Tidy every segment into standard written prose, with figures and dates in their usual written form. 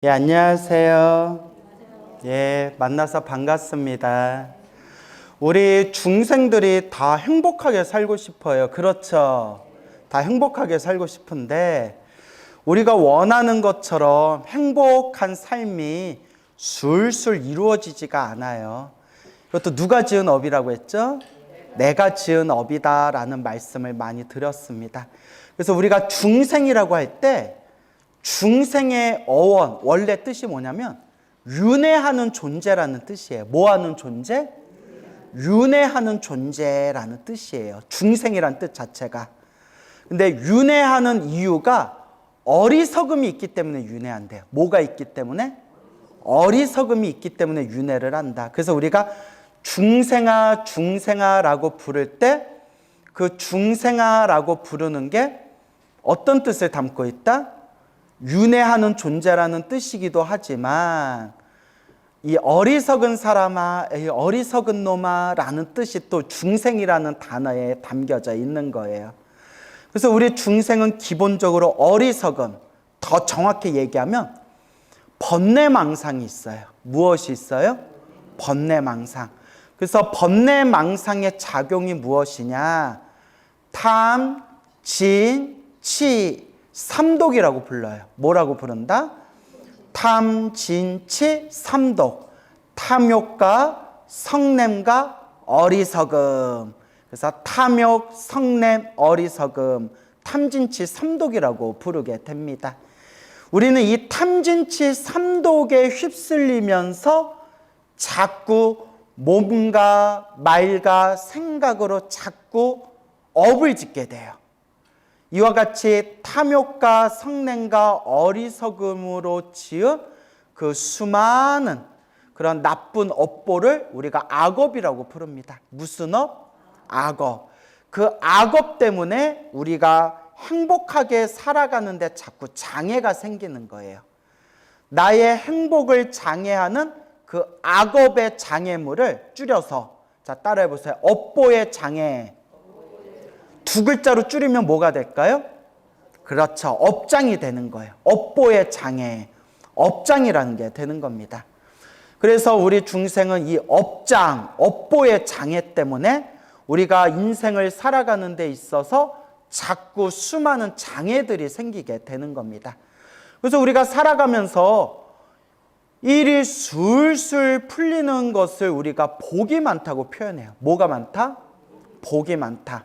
예, 안녕하세요. 예, 만나서 반갑습니다. 우리 중생들이 다 행복하게 살고 싶어요. 그렇죠? 다 행복하게 살고 싶은데 우리가 원하는 것처럼 행복한 삶이 술술 이루어지지가 않아요. 이것도 누가 지은 업이라고 했죠? 내가 지은 업이다라는 말씀을 많이 드렸습니다. 그래서 우리가 중생이라고 할 때 중생의 어원, 원래 뜻이 뭐냐면 윤회하는 존재라는 뜻이에요. 뭐 하는 존재? 윤회하는 존재라는 뜻이에요. 중생이란 뜻 자체가. 근데 윤회하는 이유가 어리석음이 있기 때문에 윤회한대요. 뭐가 있기 때문에? 어리석음이 있기 때문에 윤회를 한다. 그래서 우리가 중생아 중생아라고 부를 때 그 중생아라고 부르는 게 어떤 뜻을 담고 있다? 윤회하는 존재라는 뜻이기도 하지만 이 어리석은 사람아, 이 어리석은 놈아 라는 뜻이 또 중생이라는 단어에 담겨져 있는 거예요. 그래서 우리 중생은 기본적으로 어리석음, 더 정확히 얘기하면 번뇌망상이 있어요. 무엇이 있어요? 번뇌망상. 그래서 번뇌망상의 작용이 무엇이냐? 탐, 진, 치, 삼독이라고 불러요. 뭐라고 부른다? 탐, 진, 치, 삼독. 탐욕과 성냄과 어리석음. 그래서 탐욕, 성냄, 어리석음, 탐진치, 삼독이라고 부르게 됩니다. 우리는 이 탐진치, 삼독에 휩쓸리면서 자꾸 몸과 말과 생각으로 자꾸 업을 짓게 돼요. 이와 같이 탐욕과 성냄과 어리석음으로 지은 그 수많은 그런 나쁜 업보를 우리가 악업이라고 부릅니다. 무슨 업? 악업. 그 악업 때문에 우리가 행복하게 살아가는데 자꾸 장애가 생기는 거예요. 나의 행복을 장애하는 그 악업의 장애물을 줄여서, 자, 따라해 보세요. 업보의 장애. 두 글자로 줄이면 뭐가 될까요? 그렇죠. 업장이 되는 거예요. 업보의 장애, 업장이라는 게 되는 겁니다. 그래서 우리 중생은 이 업장, 업보의 장애 때문에 우리가 인생을 살아가는 데 있어서 자꾸 수많은 장애들이 생기게 되는 겁니다. 그래서 우리가 살아가면서 일이 술술 풀리는 것을 우리가 복이 많다고 표현해요. 뭐가 많다? 복이 많다.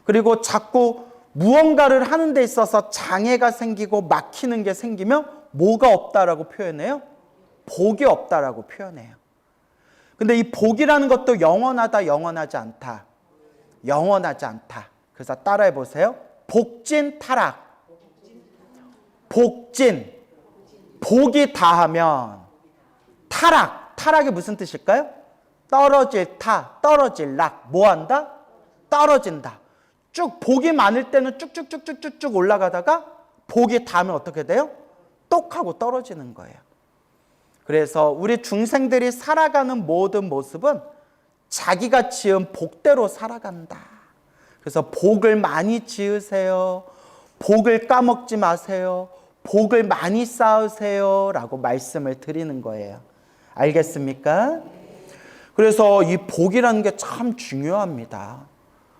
그리고 자꾸 무언가를 하는 데 있어서 장애가 생기고 막히는 게 생기면 뭐가 없다라고 표현해요? 복이 없다라고 표현해요. 근데 이 복이라는 것도 영원하다, 영원하지 않다. 영원하지 않다. 그래서 따라해 보세요. 복진 타락. 복진. 복이 다하면 타락. 타락이 무슨 뜻일까요? 떨어질 타, 떨어질 락. 뭐 한다? 떨어진다. 쭉 복이 많을 때는 쭉쭉쭉쭉쭉 올라가다가 복이 닿으면 어떻게 돼요? 똑 하고 떨어지는 거예요. 그래서 우리 중생들이 살아가는 모든 모습은 자기가 지은 복대로 살아간다. 그래서 복을 많이 지으세요. 복을 까먹지 마세요. 복을 많이 쌓으세요. 라고 말씀을 드리는 거예요. 알겠습니까? 그래서 이 복이라는 게 참 중요합니다.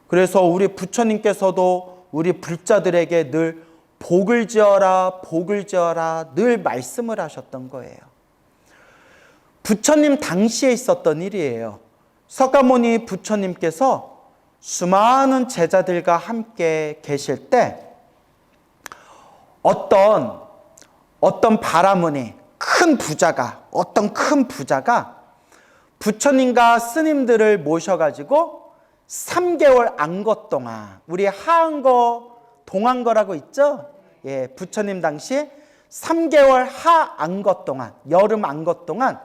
그래서 우리 부처님께서도 우리 불자들에게 늘 복을 지어라, 복을 지어라 늘 말씀을 하셨던 거예요. 부처님 당시에 있었던 일이에요. 석가모니 부처님께서 수많은 제자들과 함께 계실 때 어떤 바라문이 어떤 큰 부자가 부처님과 스님들을 모셔가지고 3개월 안거 동안, 우리 하안거, 동안거라고 있죠? 예, 부처님 당시에 3개월 하안거 동안, 여름 안거 동안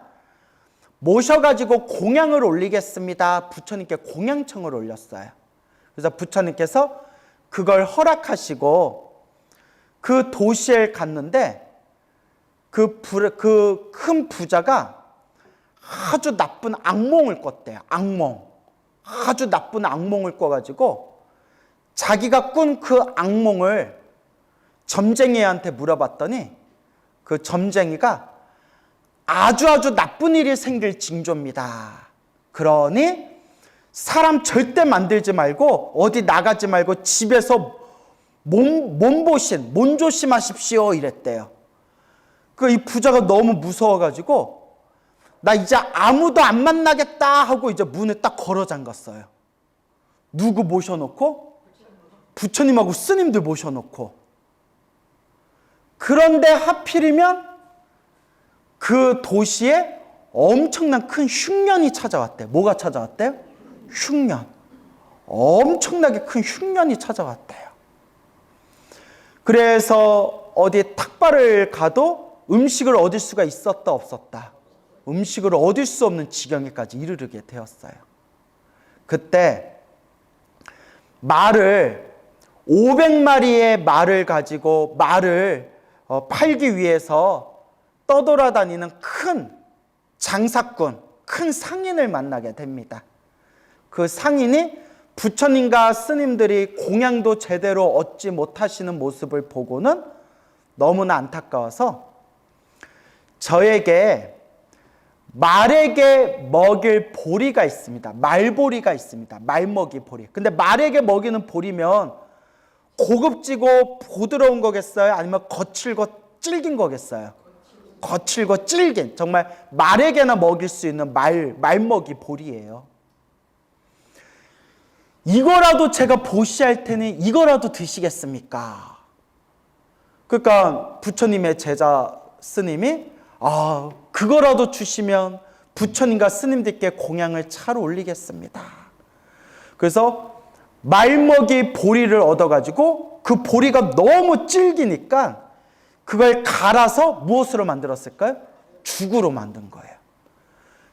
모셔가지고 공양을 올리겠습니다. 부처님께 공양청을 올렸어요. 그래서 부처님께서 그걸 허락하시고 그 도시에 갔는데 그 큰 부자가 아주 나쁜 악몽을 꿨대요. 아주 나쁜 악몽을 꿔가지고 자기가 꾼 그 악몽을 점쟁이한테 물어봤더니 그 점쟁이가 아주 나쁜 일이 생길 징조입니다. 그러니 사람 절대 만들지 말고 어디 나가지 말고 집에서 몸 조심하십시오 이랬대요. 그 이 부자가 너무 무서워가지고 나 이제 아무도 안 만나겠다 하고 이제 문을 딱 걸어 잠갔어요. 누구 모셔놓고? 부처님하고 스님들 모셔놓고. 그런데 하필이면 그 도시에 엄청난 큰 흉년이 찾아왔대요. 뭐가 찾아왔대요? 흉년. 엄청나게 큰 흉년이 찾아왔대요. 그래서 어디 탁발을 가도 음식을 얻을 수가 있었다 없었다. 음식을 얻을 수 없는 지경에까지 이르게 되었어요. 그때 말을 500마리의 말을 가지고 말을 팔기 위해서 떠돌아다니는 큰 장사꾼, 큰 상인을 만나게 됩니다. 그 상인이 부처님과 스님들이 공양도 제대로 얻지 못하시는 모습을 보고는 너무나 안타까워서 저에게 말에게 먹일 보리가 있습니다. 말보리가 있습니다. 말먹이 보리. 근데 말에게 먹이는 보리면 고급지고 부드러운 거겠어요? 아니면 거칠고 질긴 거겠어요? 거칠고 질긴, 정말 말에게나 먹일 수 있는 말먹이 보리예요. 이거라도 제가 보시할 테니 이거라도 드시겠습니까? 그러니까 부처님의 제자 스님이 그거라도 주시면 부처님과 스님들께 공양을 잘 올리겠습니다. 그래서 말먹이 보리를 얻어가지고 그 보리가 너무 질기니까 그걸 갈아서 무엇으로 만들었을까요? 죽으로 만든 거예요.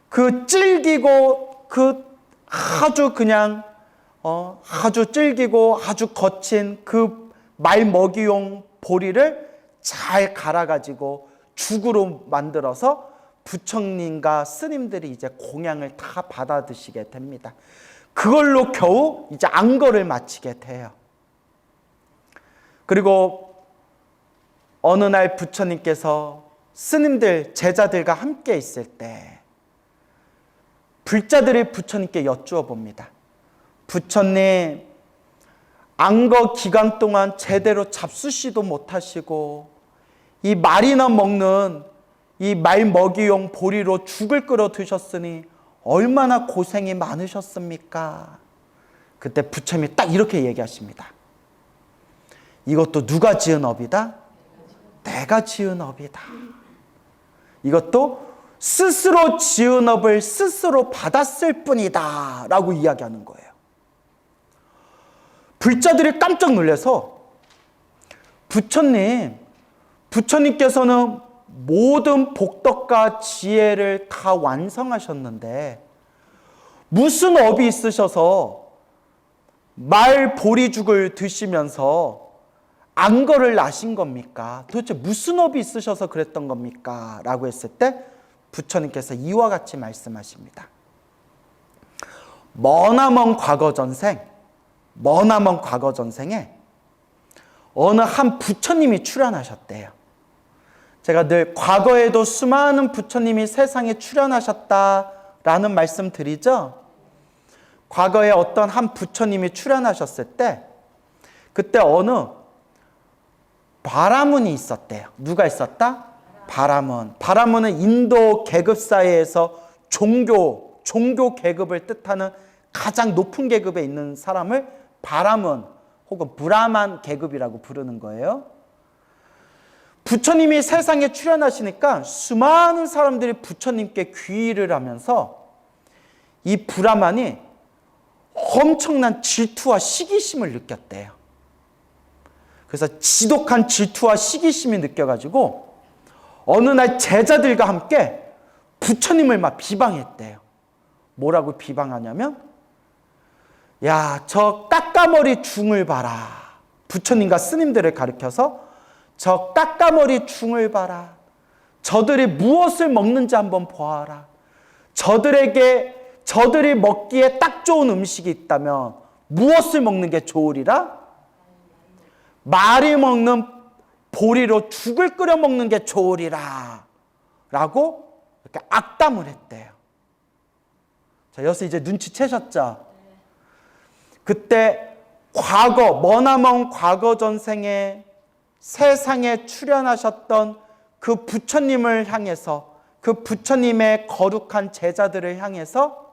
그 질기고 그 아주 그냥 아주 질기고 아주 거친 그 말먹이용 보리를 잘 갈아가지고 죽으로 만들어서 부처님과 스님들이 이제 공양을 다 받아 드시게 됩니다. 그걸로 겨우 이제 안거를 마치게 돼요. 그리고 어느 날 부처님께서 스님들, 제자들과 함께 있을 때 불자들이 부처님께 여쭈어 봅니다. 부처님, 안거 기간 동안 제대로 잡수시도 못하시고 이 말이나 먹는 이 말 먹이용 보리로 죽을 끓여 드셨으니 얼마나 고생이 많으셨습니까? 그때 부처님이 딱 이렇게 얘기하십니다. 이것도 누가 지은 업이다? 내가 지은 업이다. 이것도 스스로 지은 업을 스스로 받았을 뿐이다 라고 이야기하는 거예요. 불자들이 깜짝 놀라서 부처님께서는 모든 복덕과 지혜를 다 완성하셨는데 무슨 업이 있으셔서 말 보리죽을 드시면서 안거를 나신 겁니까? 도대체 무슨 업이 있으셔서 그랬던 겁니까? 라고 했을 때 부처님께서 이와 같이 말씀하십니다. 머나먼 과거 전생에 어느 한 부처님이 출현하셨대요. 제가 늘 과거에도 수많은 부처님이 세상에 출현하셨다라는 말씀 드리죠. 과거에 어떤 한 부처님이 출현하셨을 때 그때 어느 바라문이 있었대요. 누가 있었다? 바라문. 바라문은 인도 계급 사회에서 종교 계급을 뜻하는 가장 높은 계급에 있는 사람을 바라문 혹은 브라만 계급이라고 부르는 거예요. 부처님이 세상에 출현하시니까 수많은 사람들이 부처님께 귀의를 하면서 이 브라만이 엄청난 질투와 시기심을 느꼈대요. 그래서 지독한 질투와 시기심이 느껴가지고 어느 날 제자들과 함께 부처님을 막 비방했대요. 뭐라고 비방하냐면 야, 저 까까머리 중을 봐라. 부처님과 스님들을 가리켜서 저 까까머리 중을 봐라. 저들이 무엇을 먹는지 한번 보아라. 저들이 먹기에 딱 좋은 음식이 있다면 무엇을 먹는 게 좋으리라? 말이 먹는 보리로 죽을 끓여 먹는 게 좋으리라 라고 이렇게 악담을 했대요. 자, 여기서 이제 눈치채셨죠? 그때 과거, 머나먼 과거 전생에 세상에 출현하셨던 그 부처님을 향해서, 그 부처님의 거룩한 제자들을 향해서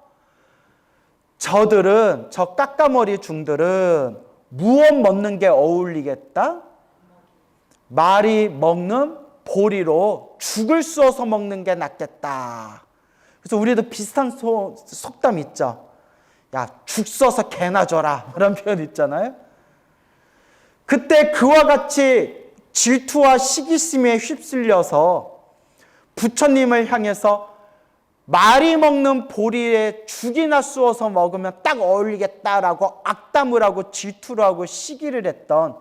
저들은, 저 까까머리 중들은 무엇 먹는 게 어울리겠다? 말이 먹는 보리로 죽을 쑤어서 먹는 게 낫겠다. 그래서 우리도 비슷한 속담 있죠. 야, 죽 써서 개나 줘라. 그런 표현 있잖아요. 그때 그와 같이 질투와 시기심에 휩쓸려서 부처님을 향해서 말이 먹는 보리에 죽이나 쑤어서 먹으면 딱 어울리겠다라고 악담을 하고 질투를 하고 시기를 했던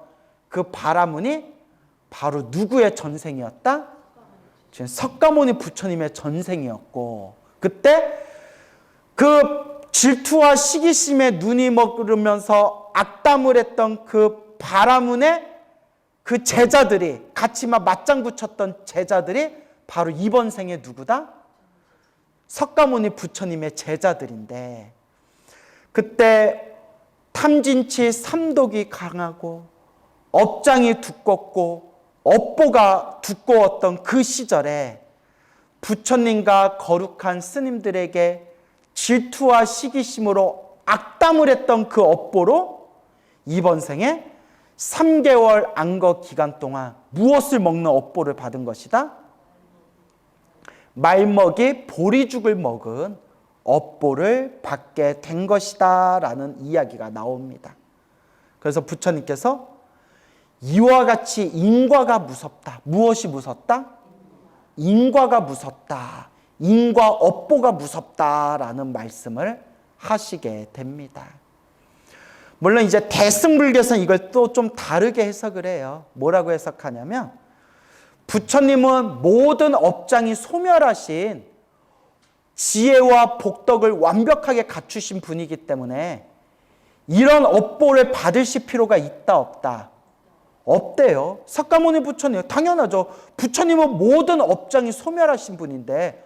그 바라문이 바로 누구의 전생이었다? 지금 석가모니 부처님의 전생이었고, 그때 그 질투와 시기심에 눈이 먹으면서 악담을 했던 그 바라문의 그 제자들이, 같이 막 맞장구 쳤던 제자들이 바로 이번 생에 누구다? 석가모니 부처님의 제자들인데, 그때 탐진치 삼독이 강하고 업장이 두껍고 업보가 두꺼웠던 그 시절에 부처님과 거룩한 스님들에게 질투와 시기심으로 악담을 했던 그 업보로 이번 생에 3개월 안거 기간 동안 무엇을 먹는 업보를 받은 것이다? 말먹이 보리죽을 먹은 업보를 받게 된 것이다 라는 이야기가 나옵니다. 그래서 부처님께서 이와 같이 인과가 무섭다. 무엇이 무섭다? 인과가 무섭다. 인과 업보가 무섭다라는 말씀을 하시게 됩니다. 물론 이제 대승불교에서는 이걸 또 좀 다르게 해석을 해요. 뭐라고 해석하냐면, 부처님은 모든 업장이 소멸하신 지혜와 복덕을 완벽하게 갖추신 분이기 때문에 이런 업보를 받으실 필요가 있다 없다? 없대요. 석가모니 부처님, 당연하죠. 부처님은 모든 업장이 소멸하신 분인데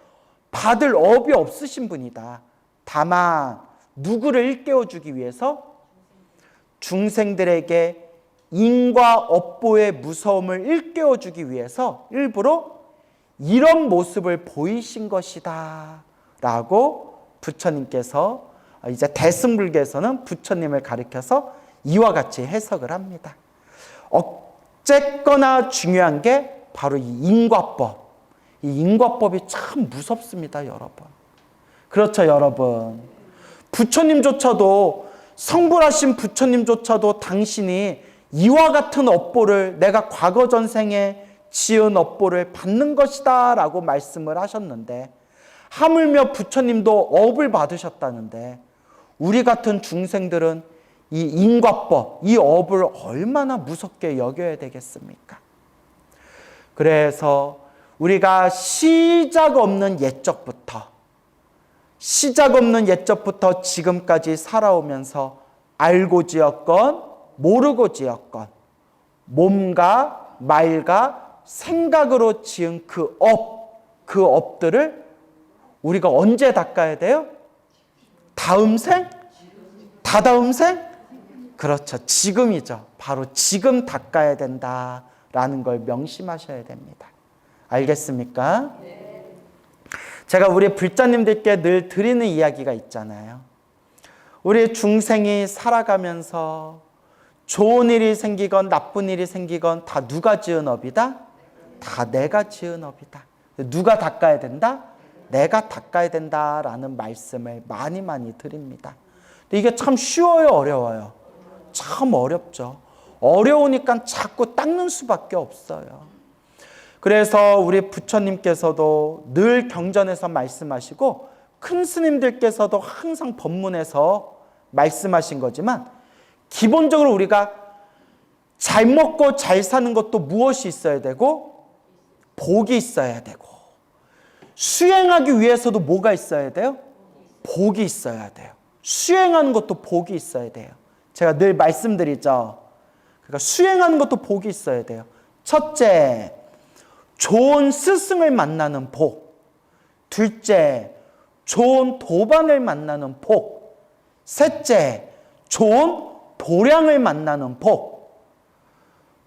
받을 업이 없으신 분이다. 다만 누구를 일깨워주기 위해서? 중생들에게 인과 업보의 무서움을 일깨워주기 위해서 일부러 이런 모습을 보이신 것이다 라고 부처님께서, 이제 대승불교에서는 부처님을 가리켜서 이와 같이 해석을 합니다. 어쨌거나 중요한 게 바로 이 인과법. 이 인과법이 참 무섭습니다, 여러분. 그렇죠, 여러분. 부처님조차도, 성불하신 부처님조차도 당신이 이와 같은 업보를, 내가 과거 전생에 지은 업보를 받는 것이다 라고 말씀을 하셨는데, 하물며 부처님도 업을 받으셨다는데 우리 같은 중생들은 이 인과법, 이 업을 얼마나 무섭게 여겨야 되겠습니까? 그래서 우리가 시작 없는 옛적부터 지금까지 살아오면서 알고 지었건 모르고 지었건 몸과 말과 생각으로 지은 그 업들을 우리가 언제 닦아야 돼요? 다음 생? 다다음 생? 그렇죠. 지금이죠. 바로 지금 닦아야 된다라는 걸 명심하셔야 됩니다. 알겠습니까? 네. 제가 우리 불자님들께 늘 드리는 이야기가 있잖아요. 우리 중생이 살아가면서 좋은 일이 생기건 나쁜 일이 생기건 다 누가 지은 업이다? 다 내가 지은 업이다. 누가 닦아야 된다? 내가 닦아야 된다라는 말씀을 많이 드립니다. 근데 이게 참 쉬워요, 어려워요? 참 어렵죠. 어려우니까 자꾸 닦는 수밖에 없어요. 그래서 우리 부처님께서도 늘 경전에서 말씀하시고 큰 스님들께서도 항상 법문에서 말씀하신 거지만, 기본적으로 우리가 잘 먹고 잘 사는 것도 무엇이 있어야 되고? 복이 있어야 되고, 수행하기 위해서도 뭐가 있어야 돼요? 복이 있어야 돼요. 수행하는 것도 복이 있어야 돼요. 제가 늘 말씀드리죠. 그러니까 수행하는 것도 복이 있어야 돼요. 첫째, 좋은 스승을 만나는 복. 둘째, 좋은 도반을 만나는 복. 셋째, 좋은 도량을 만나는 복.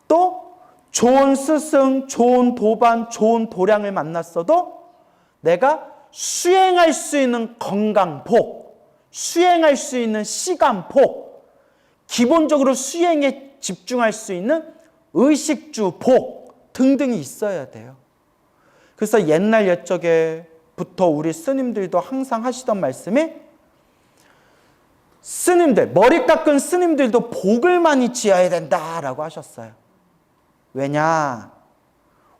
또 좋은 스승, 좋은 도반, 좋은 도량을 만났어도 내가 수행할 수 있는 건강 복, 수행할 수 있는 시간 복, 기본적으로 수행에 집중할 수 있는 의식주 복 등등이 있어야 돼요. 그래서 옛날 옛적에부터 우리 스님들도 항상 하시던 말씀이, 스님들, 머리 깎은 스님들도 복을 많이 지어야 된다라고 하셨어요. 왜냐?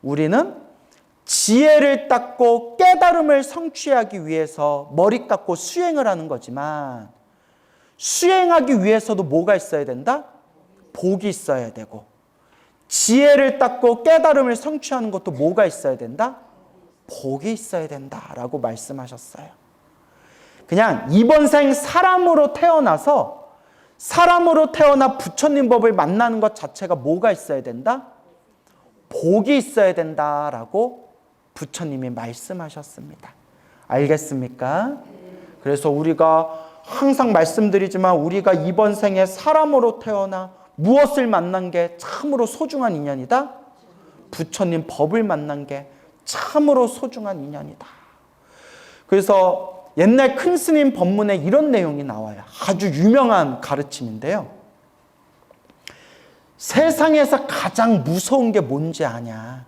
우리는 지혜를 닦고 깨달음을 성취하기 위해서 머리 깎고 수행을 하는 거지만, 수행하기 위해서도 뭐가 있어야 된다? 복이 있어야 되고, 지혜를 닦고 깨달음을 성취하는 것도 뭐가 있어야 된다? 복이 있어야 된다라고 말씀하셨어요. 그냥 이번 생 사람으로 태어나서, 사람으로 태어나 부처님 법을 만나는 것 자체가 뭐가 있어야 된다? 복이 있어야 된다라고 부처님이 말씀하셨습니다. 알겠습니까? 그래서 우리가 항상 말씀드리지만, 우리가 이번 생에 사람으로 태어나 무엇을 만난 게 참으로 소중한 인연이다? 부처님 법을 만난 게 참으로 소중한 인연이다. 그래서 옛날 큰 스님 법문에 이런 내용이 나와요. 아주 유명한 가르침인데요. 세상에서 가장 무서운 게 뭔지 아냐?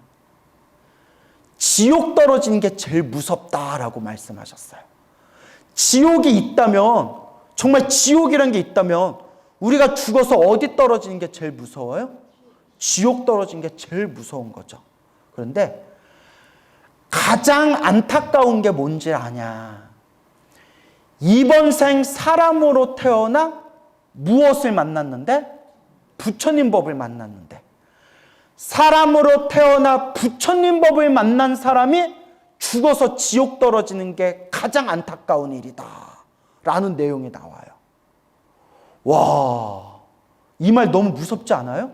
지옥 떨어지는 게 제일 무섭다라고 말씀하셨어요. 지옥이 있다면, 정말 지옥이란 게 있다면 우리가 죽어서 어디 떨어지는 게 제일 무서워요? 지옥 떨어지는 게 제일 무서운 거죠. 그런데 가장 안타까운 게 뭔지 아냐? 이번 생 사람으로 태어나 무엇을 만났는데? 부처님 법을 만났는데, 사람으로 태어나 부처님 법을 만난 사람이 죽어서 지옥 떨어지는 게 가장 안타까운 일이다 라는 내용이 나와요. 와, 이 말 너무 무섭지 않아요?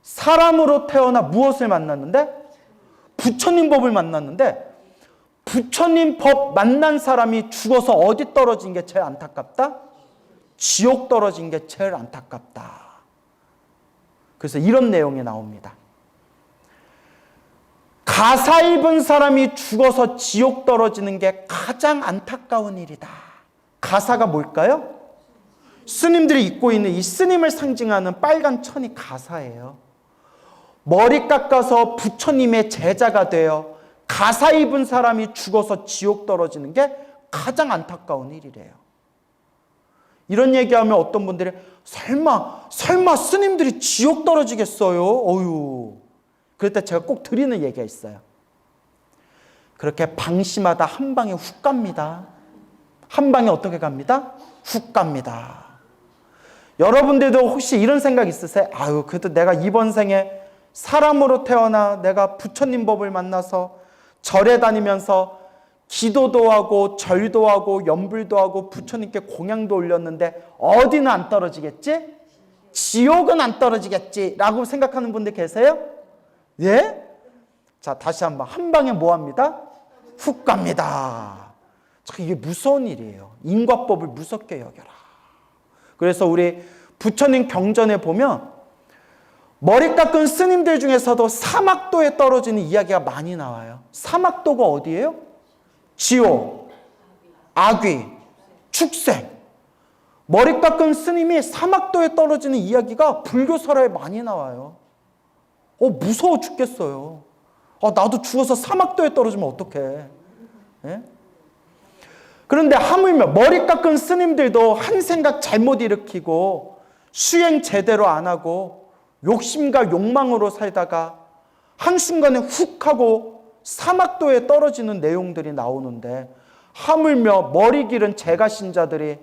사람으로 태어나 무엇을 만났는데? 부처님 법을 만났는데, 부처님 법 만난 사람이 죽어서 어디 떨어진 게 제일 안타깝다? 지옥 떨어진 게 제일 안타깝다. 그래서 이런 내용이 나옵니다. 가사 입은 사람이 죽어서 지옥 떨어지는 게 가장 안타까운 일이다. 가사가 뭘까요? 스님들이 입고 있는 이 스님을 상징하는 빨간 천이 가사예요. 머리 깎아서 부처님의 제자가 되어 가사 입은 사람이 죽어서 지옥 떨어지는 게 가장 안타까운 일이래요. 이런 얘기하면 어떤 분들이 설마 스님들이 지옥 떨어지겠어요? 어휴. 그럴 때 제가 꼭 드리는 얘기가 있어요. 그렇게 방심하다 한 방에 훅 갑니다. 한 방에 어떻게 갑니다? 훅 갑니다. 여러분들도 혹시 이런 생각 있으세요? 아유, 그래도 내가 이번 생에 사람으로 태어나 내가 부처님 법을 만나서 절에 다니면서 기도도 하고 절도 하고 염불도 하고 부처님께 공양도 올렸는데 어디는 안 떨어지겠지? 지옥은 안 떨어지겠지? 라고 생각하는 분들 계세요? 예? 자, 다시 한번. 한 방에 뭐 합니다? 훅 갑니다. 참, 이게 무서운 일이에요. 인과법을 무섭게 여겨라. 그래서 우리 부처님 경전에 보면 머리 깎은 스님들 중에서도 사막도에 떨어지는 이야기가 많이 나와요. 사막도가 어디예요? 지옥, 악귀, 축생. 머리 깎은 스님이 사막도에 떨어지는 이야기가 불교설화에 많이 나와요. 무서워 죽겠어요. 나도 죽어서 사막도에 떨어지면 어떡해. 예? 그런데 하물며 머리 깎은 스님들도 한 생각 잘못 일으키고 수행 제대로 안 하고 욕심과 욕망으로 살다가 한순간에 훅 하고 사막도에 떨어지는 내용들이 나오는데, 하물며 머리 기른 제가 신자들이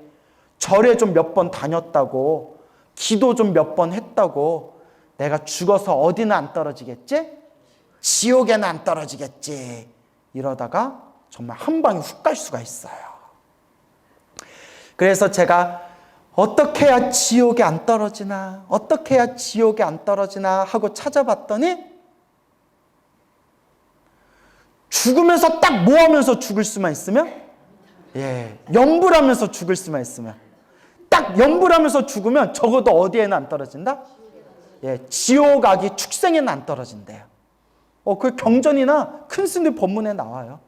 절에 좀 몇 번 다녔다고, 기도 좀 몇 번 했다고 내가 죽어서 어디는 안 떨어지겠지? 지옥에는 안 떨어지겠지? 이러다가 정말 한 방에 훅 갈 수가 있어요. 그래서 제가 어떻게 해야 지옥에 안 떨어지나? 어떻게 해야 지옥에 안 떨어지나? 하고 찾아봤더니 죽으면서 딱 뭐 하면서 죽을 수만 있으면? 염불하면서 죽을 수만 있으면. 딱 염불하면서 죽으면 적어도 어디에는 안 떨어진다? 지옥 악이 축생에는 안 떨어진대요. 그 경전이나 큰 스님 법문에 나와요.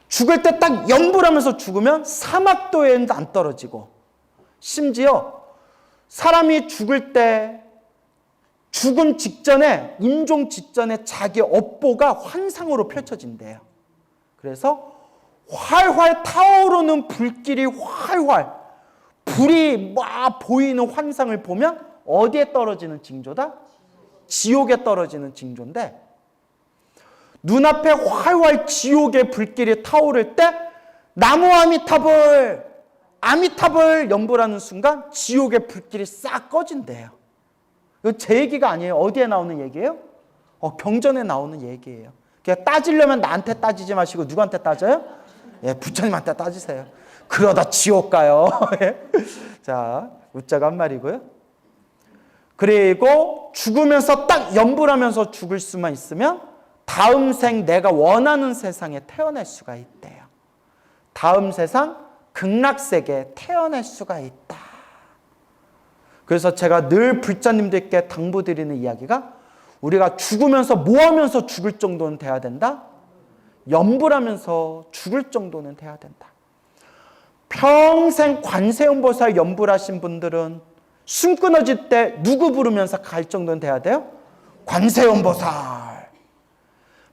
죽을 때 딱 염불하면서 죽으면 사막도에는 안 떨어지고, 심지어 사람이 죽을 때 죽음 직전에, 임종 직전에 자기 업보가 환상으로 펼쳐진대요. 그래서 활활 타오르는 불길이 활활, 불이 막 보이는 환상을 보면 어디에 떨어지는 징조다? 지옥에 떨어지는 징조인데, 눈앞에 활활 지옥의 불길이 타오를 때 나무 아미타불 연불하는 순간 지옥의 불길이 싹 꺼진대요. 이건 제 얘기가 아니에요. 어디에 나오는 얘기예요? 경전에 나오는 얘기예요. 그냥 따지려면 나한테 따지지 마시고 누구한테 따져요? 부처님한테 따지세요. 그러다 지옥 가요. 자, 웃자가 한 말이고요. 그리고 죽으면서 딱 염불하면서 죽을 수만 있으면 다음 생 내가 원하는 세상에 태어날 수가 있대요. 다음 세상 극락세계에 태어날 수가 있다. 그래서 제가 늘 불자님들께 당부드리는 이야기가, 우리가 죽으면서 뭐 하면서 죽을 정도는 돼야 된다? 염불하면서 죽을 정도는 돼야 된다. 평생 관세음보살 염불하신 분들은 숨 끊어질 때 누구 부르면서 갈 정도는 돼야 돼요? 관세음보살.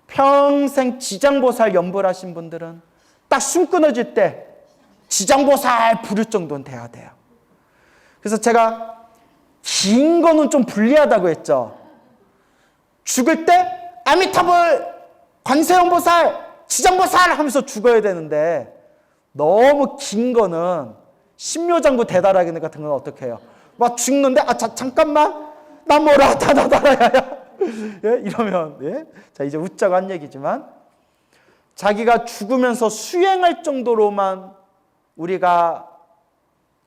평생 지장보살 염불하신 분들은 딱 숨 끊어질 때 지장보살 부를 정도는 돼야 돼요. 그래서 제가 긴 거는 좀 불리하다고 했죠. 죽을 때 아미타불, 관세음보살, 지장보살 하면서 죽어야 되는데, 너무 긴 거는 신묘장구 대다라기 같은 건 어떻게 해요? 막 죽는데 잠깐만 나 뭐라 다다다라야 이러면 자, 이제 웃자고 한 얘기지만, 자기가 죽으면서 수행할 정도로만 우리가,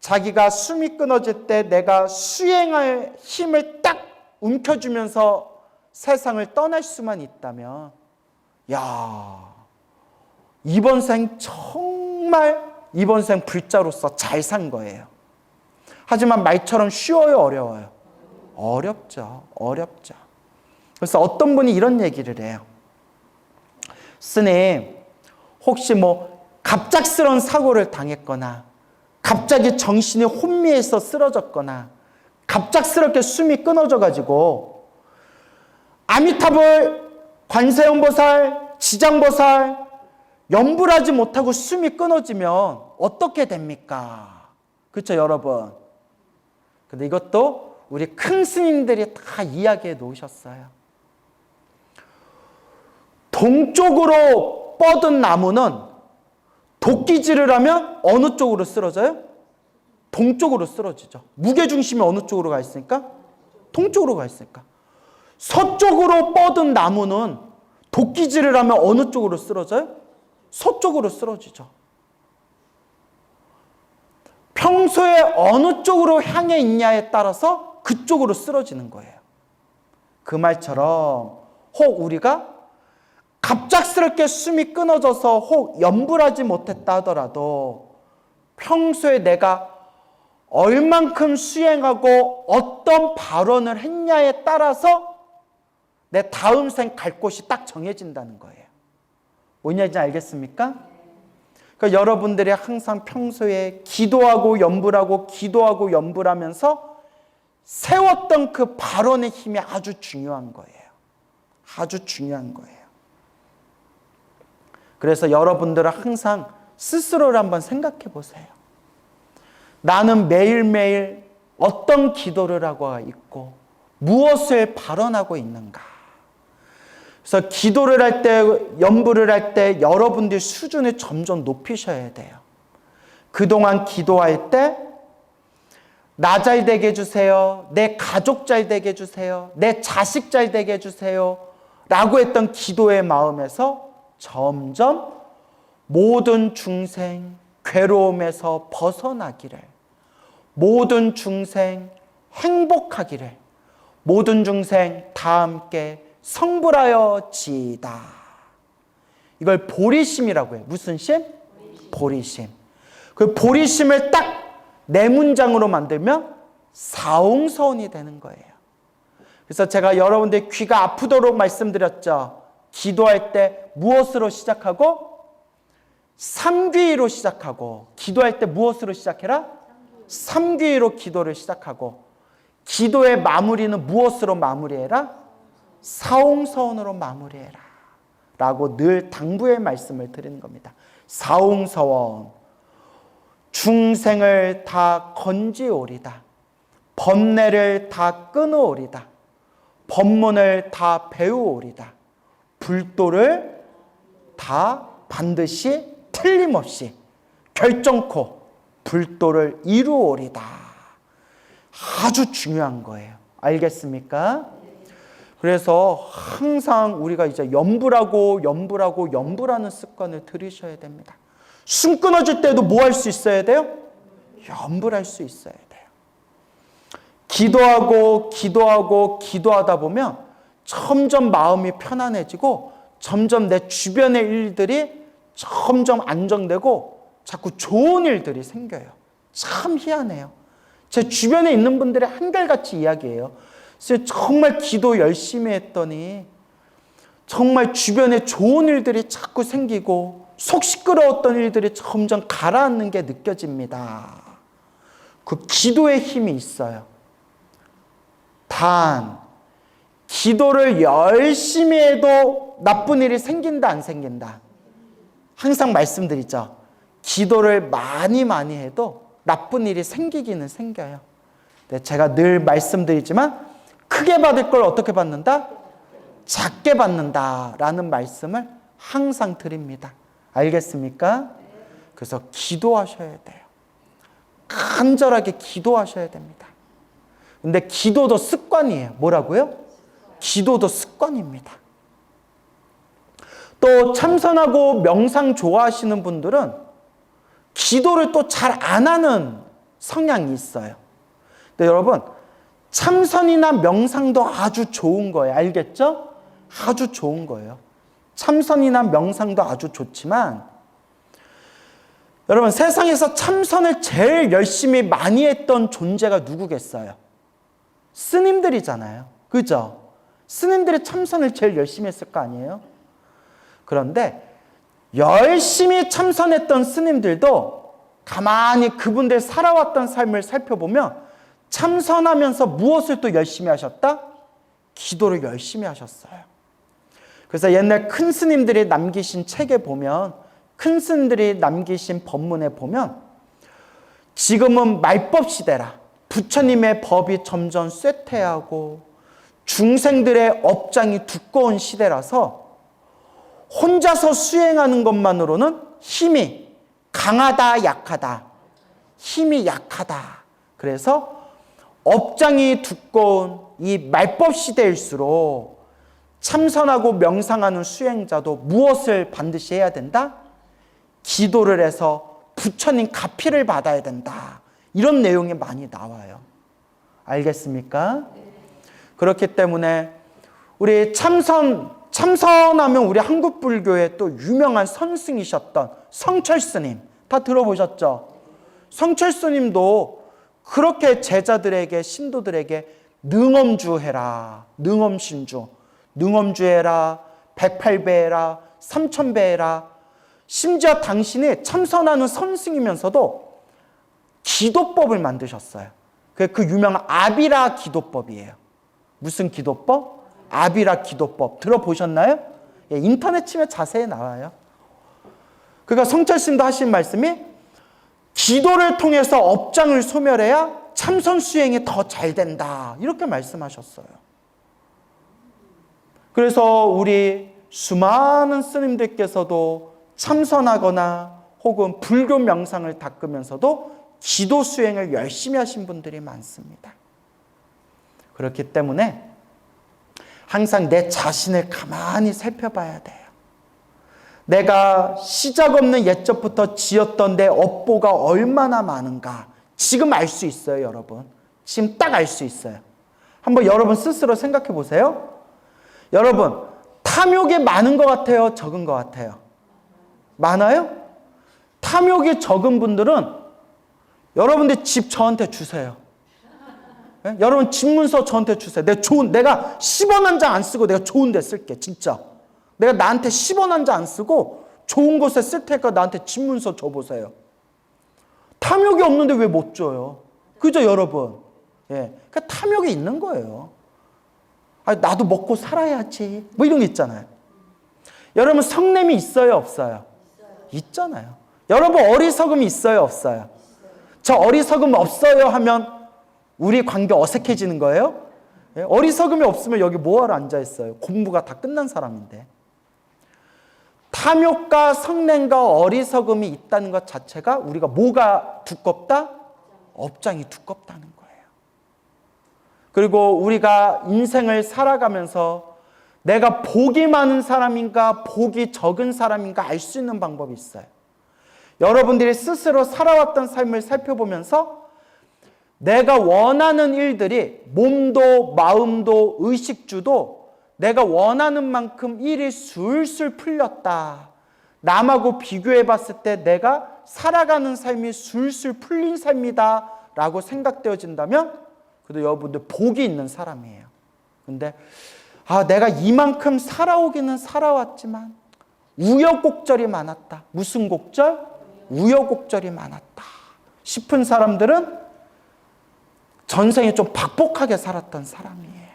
자기가 숨이 끊어질 때 내가 수행할 힘을 딱 움켜주면서 세상을 떠날 수만 있다면, 이번 생 정말 이번 생 불자로서 잘 산 거예요. 하지만 말처럼 쉬워요, 어려워요? 어렵죠. 그래서 어떤 분이 이런 얘기를 해요. 스님, 혹시 갑작스러운 사고를 당했거나, 갑자기 정신이 혼미해서 쓰러졌거나, 갑작스럽게 숨이 끊어져가지고 아미타불, 관세음보살, 지장보살 염불하지 못하고 숨이 끊어지면 어떻게 됩니까? 그렇죠, 여러분? 근데 이것도 우리 큰 스님들이 다 이야기해 놓으셨어요. 동쪽으로 뻗은 나무는 도끼질을 하면 어느 쪽으로 쓰러져요? 동쪽으로 쓰러지죠. 무게중심이 어느 쪽으로 가 있으니까? 동쪽으로 가 있으니까. 서쪽으로 뻗은 나무는 도끼질을 하면 어느 쪽으로 쓰러져요? 서쪽으로 쓰러지죠. 평소에 어느 쪽으로 향해 있냐에 따라서 그쪽으로 쓰러지는 거예요. 그 말처럼 혹 우리가 갑작스럽게 숨이 끊어져서 혹 염불하지 못했다 하더라도, 평소에 내가 얼만큼 수행하고 어떤 발언을 했냐에 따라서 내 다음 생 갈 곳이 딱 정해진다는 거예요. 뭔 얘기인지 알겠습니까? 그러니까 여러분들이 항상 평소에 기도하고 염불하면서 세웠던 그 발언의 힘이 아주 중요한 거예요. 아주 중요한 거예요. 그래서 여러분들은 항상 스스로를 한번 생각해 보세요. 나는 매일매일 어떤 기도를 하고 있고 무엇을 발언하고 있는가? 그래서 기도를 할 때, 염불을 할 때 여러분들 수준을 점점 높이셔야 돼요. 그동안 기도할 때 나 잘 되게 해주세요, 내 가족 잘 되게 해주세요, 내 자식 잘 되게 해주세요 라고 했던 기도의 마음에서 점점 모든 중생 괴로움에서 벗어나기를, 모든 중생 행복하기를 모든 중생 다 함께 성불하여 지이다. 이걸 보리심이라고 해요. 무슨 심? 보리심. 그 보리심을 딱 네 문장으로 만들면 사옹서원이 되는 거예요. 그래서 제가 여러분들 귀가 아프도록 말씀드렸죠. 기도할 때 무엇으로 시작하고? 삼귀로 시작하고. 기도할 때 무엇으로 시작해라? 삼귀로 기도를 시작하고. 기도의 마무리는 무엇으로 마무리해라? 사옹서원으로 마무리해라 라고 늘 당부의 말씀을 드리는 겁니다. 사옹서원. 중생을 다 건지오리다. 번뇌를 다 끊어오리다. 법문을 다 배우오리다. 불도를 다 반드시 틀림없이 결정코 불도를 이루오리다. 아주 중요한 거예요. 알겠습니까? 그래서 항상 우리가 이제 염불하는 습관을 들이셔야 됩니다. 숨 끊어질 때도 뭐 할 수 있어야 돼요? 염불할 수 있어야 돼요. 기도하다 보면 점점 마음이 편안해지고 점점 내 주변의 일들이 점점 안정되고 자꾸 좋은 일들이 생겨요. 참 희한해요. 제 주변에 있는 분들의 한결같이 이야기해요. 그래서 정말 기도 열심히 했더니 정말 주변에 좋은 일들이 자꾸 생기고 속 시끄러웠던 일들이 점점 가라앉는 게 느껴집니다. 그 기도의 힘이 있어요. 단 기도를 열심히 해도 나쁜 일이 생긴다 안 생긴다? 항상 말씀드리죠. 기도를 많이 해도 나쁜 일이 생기기는 생겨요. 네, 제가 늘 말씀드리지만 크게 받을 걸 어떻게 받는다? 작게 받는다라는 말씀을 항상 드립니다. 알겠습니까? 그래서 기도하셔야 돼요. 간절하게 기도하셔야 됩니다. 근데 기도도 습관이에요. 뭐라고요? 기도도 습관입니다. 또 참선하고 명상 좋아하시는 분들은 기도를 또 잘 안 하는 성향이 있어요. 근데 여러분, 참선이나 명상도 아주 좋은 거예요. 알겠죠? 아주 좋은 거예요. 참선이나 명상도 아주 좋지만 여러분, 세상에서 참선을 제일 열심히 많이 했던 존재가 누구겠어요? 스님들이잖아요. 그죠? 스님들이 참선을 제일 열심히 했을 거 아니에요? 그런데 열심히 참선했던 스님들도 가만히 그분들 살아왔던 삶을 살펴보면 참선하면서 무엇을 또 열심히 하셨다? 기도를 열심히 하셨어요. 그래서 옛날 큰 스님들이 남기신 책에 보면, 큰 스님들이 남기신 법문에 보면 지금은 말법 시대라. 부처님의 법이 점점 쇠퇴하고 중생들의 업장이 두꺼운 시대라서 혼자서 수행하는 것만으로는 힘이 강하다, 약하다. 힘이 약하다. 그래서 업장이 두꺼운 이 말법 시대일수록 참선하고 명상하는 수행자도 무엇을 반드시 해야 된다? 기도를 해서 부처님 가피를 받아야 된다. 이런 내용이 많이 나와요. 알겠습니까? 그렇기 때문에 우리 참선하면 우리 한국 불교의 또 유명한 선승이셨던 성철스님 다 들어보셨죠? 성철스님도 그렇게 제자들에게, 신도들에게 능엄주해라, 능엄신주, 능엄주해라, 108배 해라, 3000배 해라. 심지어 당신이 참선하는 선승이면서도 기도법을 만드셨어요. 그 유명한 아비라 기도법이에요. 무슨 기도법? 아비라 기도법. 들어보셨나요? 예, 인터넷 치면 자세히 나와요. 그러니까 성철스님도 하신 말씀이 기도를 통해서 업장을 소멸해야 참선 수행이 더 잘 된다. 이렇게 말씀하셨어요. 그래서 우리 수많은 스님들께서도 참선하거나 혹은 불교 명상을 닦으면서도 기도 수행을 열심히 하신 분들이 많습니다. 그렇기 때문에 항상 내 자신을 가만히 살펴봐야 돼요. 내가 시작 없는 옛적부터 지었던 내 업보가 얼마나 많은가, 지금 알 수 있어요, 여러분. 지금 딱 알 수 있어요. 한번 여러분 스스로 생각해 보세요. 여러분, 탐욕이 많은 것 같아요? 적은 것 같아요? 많아요? 탐욕이 적은 분들은 여러분들 집 저한테 주세요. 네? 여러분 집문서 저한테 주세요. 내가 10원 한 장 안 쓰고 내가 좋은 데 쓸게, 진짜. 내가 나한테 10원 한 장 안 쓰고 좋은 곳에 쓸 테니까 나한테 집문서 줘보세요. 탐욕이 없는데 왜 못 줘요? 그죠, 여러분? 예. 그러니까 탐욕이 있는 거예요. 나도 먹고 살아야지. 뭐 이런 게 있잖아요. 여러분, 성냄이 있어요, 없어요? 있잖아요. 여러분, 어리석음이 있어요, 없어요? 저 어리석음 없어요 하면 우리 관계 어색해지는 거예요? 예? 어리석음이 없으면 여기 뭐하러 앉아있어요? 공부가 다 끝난 사람인데. 탐욕과 성냄과 어리석음이 있다는 것 자체가 우리가 뭐가 두껍다? 업장이 두껍다는 거예요. 그리고 우리가 인생을 살아가면서 내가 복이 많은 사람인가 복이 적은 사람인가 알 수 있는 방법이 있어요. 여러분들이 스스로 살아왔던 삶을 살펴보면서 내가 원하는 일들이 몸도 마음도 의식주도 내가 원하는 만큼 일이 술술 풀렸다. 남하고 비교해 봤을 때 내가 살아가는 삶이 술술 풀린 삶이다 라고 생각되어진다면 그래도 여러분들 복이 있는 사람이에요. 근데 내가 이만큼 살아오기는 살아왔지만 우여곡절이 많았다. 무슨 곡절? 우여곡절이 많았다 싶은 사람들은 전생에 좀 박복하게 살았던 사람이에요.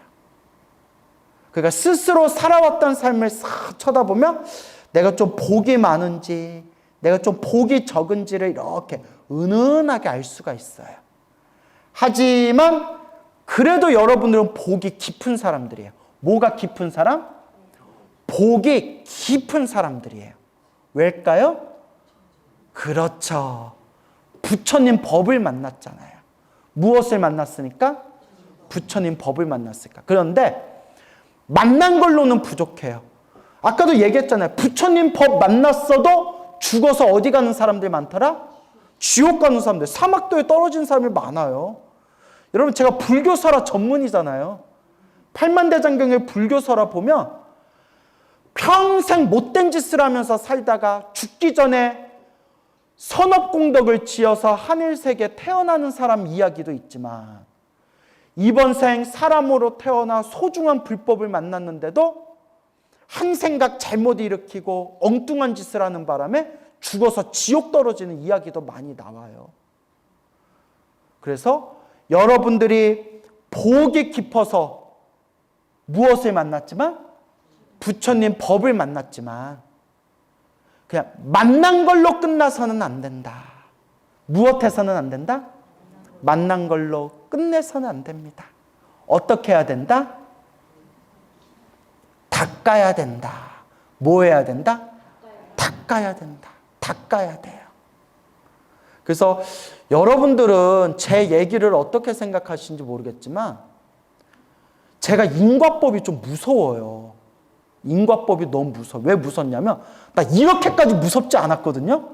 그러니까 스스로 살아왔던 삶을 싹 쳐다보면 내가 좀 복이 많은지 내가 좀 복이 적은지를 이렇게 은은하게 알 수가 있어요. 하지만 그래도 여러분들은 복이 깊은 사람들이에요. 뭐가 깊은 사람? 복이 깊은 사람들이에요. 왜일까요? 그렇죠. 부처님 법을 만났잖아요. 무엇을 만났으니까? 부처님 법을 만났으니까. 그런데 만난 걸로는 부족해요. 아까도 얘기했잖아요. 부처님 법 만났어도 죽어서 어디 가는 사람들이 많더라? 지옥 가는 사람들, 사막도에 떨어진 사람이 많아요. 여러분, 제가 불교설화 전문이잖아요. 팔만대장경의 불교설화 보면 평생 못된 짓을 하면서 살다가 죽기 전에 선업공덕을 지어서 하늘세계에 태어나는 사람 이야기도 있지만 이번 생 사람으로 태어나 소중한 불법을 만났는데도 한 생각 잘못 일으키고 엉뚱한 짓을 하는 바람에 죽어서 지옥 떨어지는 이야기도 많이 나와요. 그래서 여러분들이 복이 깊어서 무엇을 만났지만? 부처님 법을 만났지만 그냥 만난 걸로 끝나서는 안 된다. 무엇해서는 안 된다? 만난 걸로 끝내서는 안 됩니다. 어떻게 해야 된다? 닦아야 된다. 뭐 해야 된다? 닦아야 된다. 닦아야 돼요. 그래서 여러분들은 제 얘기를 어떻게 생각하시는지 모르겠지만 제가 인과법이 좀 무서워요. 인과법이 너무 무서워. 왜 무섭냐면 나 이렇게까지 무섭지 않았거든요.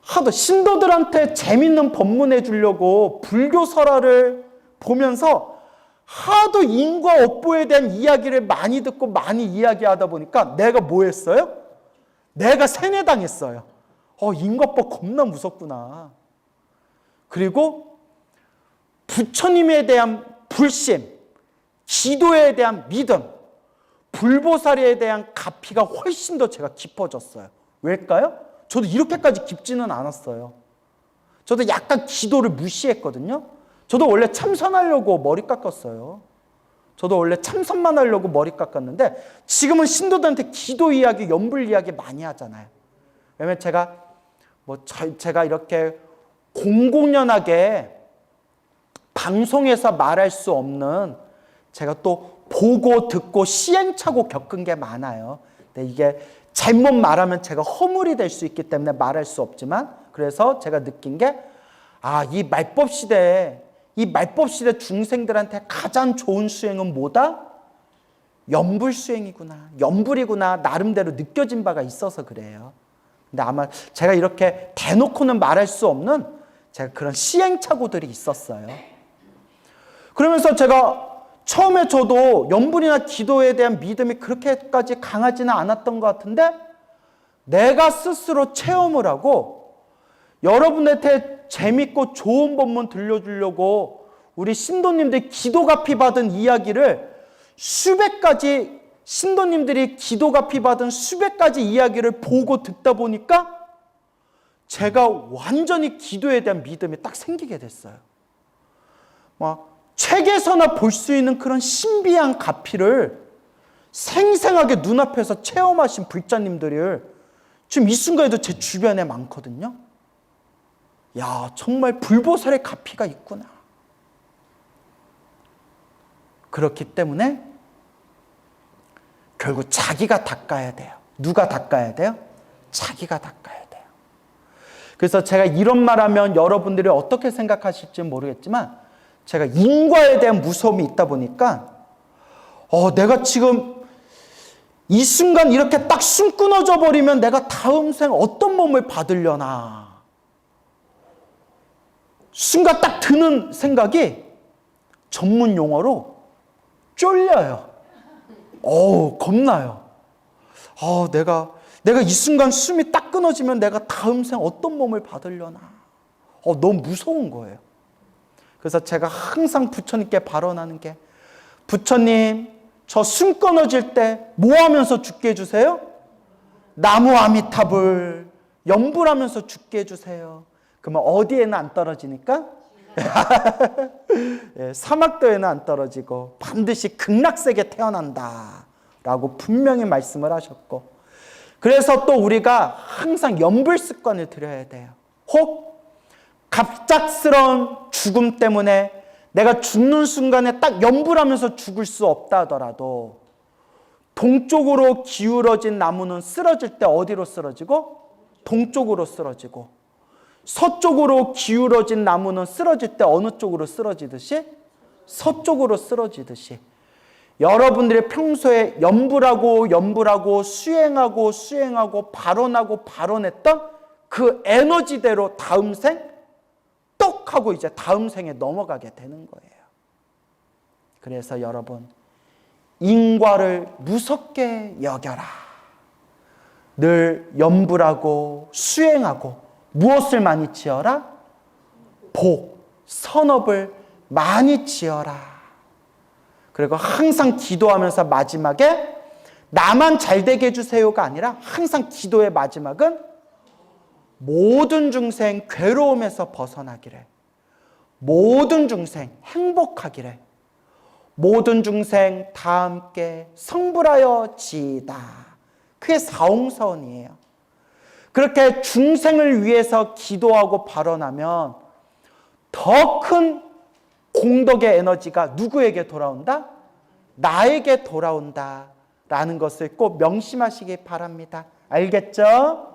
하도 신도들한테 재밌는 법문해 주려고 불교설화를 보면서 하도 인과 업보에 대한 이야기를 많이 듣고 많이 이야기하다 보니까 내가 뭐 했어요? 내가 세뇌당했어요. 인과법 겁나 무섭구나. 그리고 부처님에 대한 불신, 기도에 대한 믿음, 불보살이에 대한 가피가 훨씬 더 제가 깊어졌어요. 왜일까요? 저도 이렇게까지 깊지는 않았어요. 저도 약간 기도를 무시했거든요. 저도 원래 참선하려고 머리 깎았어요. 저도 원래 참선만 하려고 머리 깎았는데 지금은 신도들한테 기도 이야기, 연불 이야기 많이 하잖아요. 왜냐면 제가 이렇게 공공연하게 방송에서 말할 수 없는 제가 또 보고 듣고 시행착오 겪은 게 많아요. 근데 이게 잘못 말하면 제가 허물이 될 수 있기 때문에 말할 수 없지만 그래서 제가 느낀 게 이 말법 시대에 중생들한테 가장 좋은 수행은 뭐다? 연불 수행이구나. 연불이구나. 나름대로 느껴진 바가 있어서 그래요. 근데 아마 제가 이렇게 대놓고는 말할 수 없는 제가 그런 시행착오들이 있었어요. 그러면서 제가 처음에 저도 염불이나 기도에 대한 믿음이 그렇게까지 강하지는 않았던 것 같은데 내가 스스로 체험을 하고 여러분한테 재밌고 좋은 본문 들려주려고 우리 신도님들이 기도가 피받은 이야기를 수백 가지 신도님들이 기도가 피받은 수백 가지 이야기를 보고 듣다 보니까 제가 완전히 기도에 대한 믿음이 딱 생기게 됐어요. 막 책에서나 볼 수 있는 그런 신비한 가피를 생생하게 눈앞에서 체험하신 불자님들을 지금 이 순간에도 제 주변에 많거든요. 야, 정말 불보살의 가피가 있구나. 그렇기 때문에 결국 자기가 닦아야 돼요. 누가 닦아야 돼요? 자기가 닦아야 돼요. 그래서 제가 이런 말하면 여러분들이 어떻게 생각하실지 모르겠지만 제가 인과에 대한 무서움이 있다 보니까 내가 지금 이 순간 이렇게 딱 숨 끊어져 버리면 내가 다음 생 어떤 몸을 받으려나 순간 딱 드는 생각이 전문 용어로 쫄려요. 겁나요. 내가 이 순간 숨이 딱 끊어지면 내가 다음 생 어떤 몸을 받으려나 너무 무서운 거예요. 그래서 제가 항상 부처님께 발언하는 게 부처님 저 숨 끊어질 때 뭐 하면서 죽게 해주세요? 나무 아미타불 염불하면서 죽게 해주세요. 그러면 어디에는 안 떨어지니까? 사막도에는 안 떨어지고 반드시 극락세계 태어난다 라고 분명히 말씀을 하셨고 그래서 또 우리가 항상 염불 습관을 들여야 돼요. 혹 갑작스러운 죽음 때문에 내가 죽는 순간에 딱 염불하면서 죽을 수 없다 하더라도 동쪽으로 기울어진 나무는 쓰러질 때 어디로 쓰러지고? 동쪽으로 쓰러지고 서쪽으로 기울어진 나무는 쓰러질 때 어느 쪽으로 쓰러지듯이? 서쪽으로 쓰러지듯이 여러분들이 평소에 염불하고 수행하고 발언했던 그 에너지대로 다음 생 똑 하고 이제 다음 생에 넘어가게 되는 거예요. 그래서 여러분 인과를 무섭게 여겨라. 늘 염불하고 수행하고 무엇을 많이 지어라? 복, 선업을 많이 지어라. 그리고 항상 기도하면서 마지막에 나만 잘되게 해주세요가 아니라 항상 기도의 마지막은 모든 중생 괴로움에서 벗어나기를, 모든 중생 행복하기를, 모든 중생 다 함께 성불하여 지이다. 그게 사홍서원이에요. 그렇게 중생을 위해서 기도하고 발언하면 더 큰 공덕의 에너지가 누구에게 돌아온다? 나에게 돌아온다 라는 것을 꼭 명심하시기 바랍니다. 알겠죠?